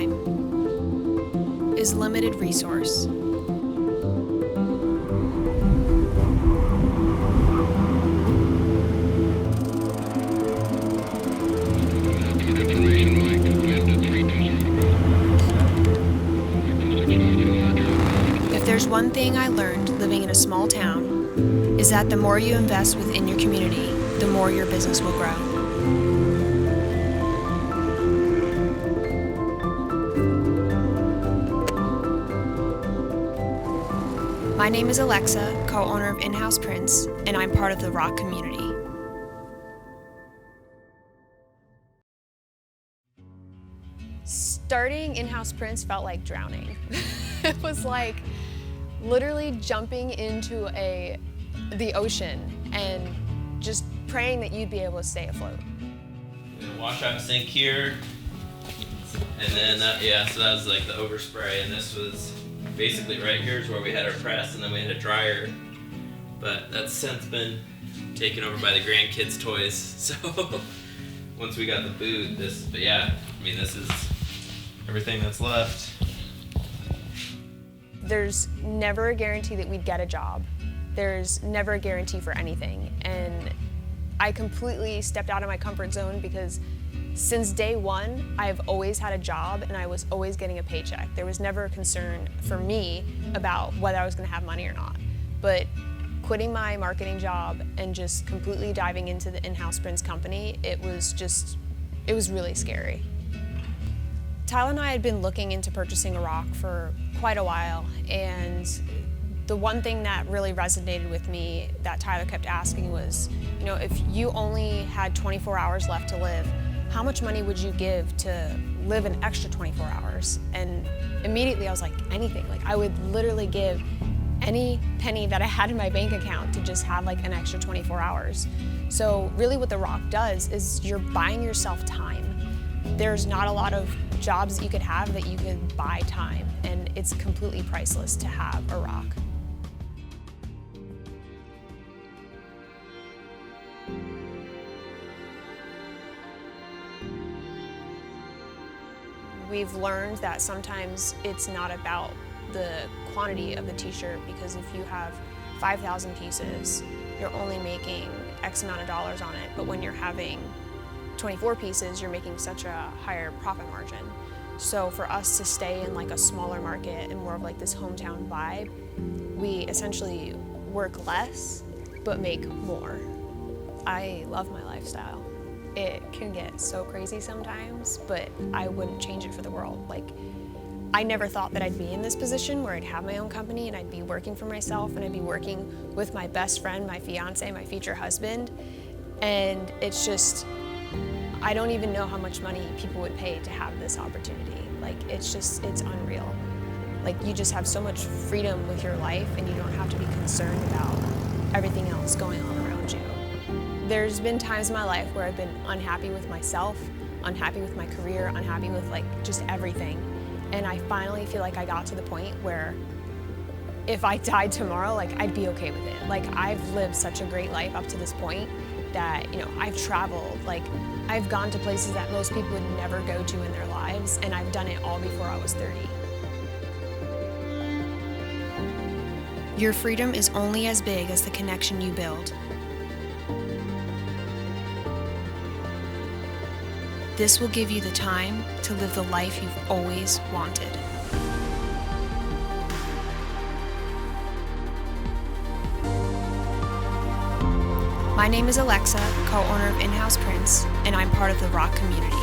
time is limited resource. If there's one thing I learned living in a small town, is that the more you invest within your community, the more your business will grow. My name is Alexa, co-owner of In-House Prints, and I'm part of the ROQ community. Starting In-House Prints felt like drowning. It was like literally jumping into the ocean and just praying that you'd be able to stay afloat. Wash out sink here, and then so that was like the overspray, and this was basically right here is where we had our press, and then we had a dryer, but that's since been taken over by the grandkids' toys. So once we got the boot, this is everything that's left. There's never a guarantee that we'd get a job. There's never a guarantee for anything, and I completely stepped out of my comfort zone because since day one, I've always had a job and I was always getting a paycheck. There was never a concern for me about whether I was gonna have money or not. But quitting my marketing job and just completely diving into the In-House Prints company, it was really scary. Tyler and I had been looking into purchasing a ROQ for quite a while, and the one thing that really resonated with me that Tyler kept asking was, if you only had 24 hours left to live, how much money would you give to live an extra 24 hours? And immediately I was like, anything. Like, I would literally give any penny that I had in my bank account to just have like an extra 24 hours. So really what the ROQ does is you're buying yourself time. There's not a lot of jobs that you could have that you could buy time, and it's completely priceless to have a ROQ. We've learned that sometimes it's not about the quantity of the t-shirt, because if you have 5,000 pieces, you're only making X amount of dollars on it, but when you're having 24 pieces, you're making such a higher profit margin. So for us to stay in like a smaller market and more of like this hometown vibe, we essentially work less, but make more. I love my lifestyle. It can get so crazy sometimes, but I wouldn't change it for the world. Like, I never thought that I'd be in this position where I'd have my own company and I'd be working for myself and I'd be working with my best friend, my fiance, my future husband. And it's just, I don't even know how much money people would pay to have this opportunity. Like, it's unreal. Like, you just have so much freedom with your life and you don't have to be concerned about everything else going on around you. There's been times in my life where I've been unhappy with myself, unhappy with my career, unhappy with like just everything. And I finally feel like I got to the point where if I died tomorrow, like, I'd be okay with it. Like, I've lived such a great life up to this point that, I've traveled, like, I've gone to places that most people would never go to in their lives, and I've done it all before I was 30. Your freedom is only as big as the connection you build. This will give you the time to live the life you've always wanted. My name is Alexa, co-owner of In-House Prints, and I'm part of the ROQ community.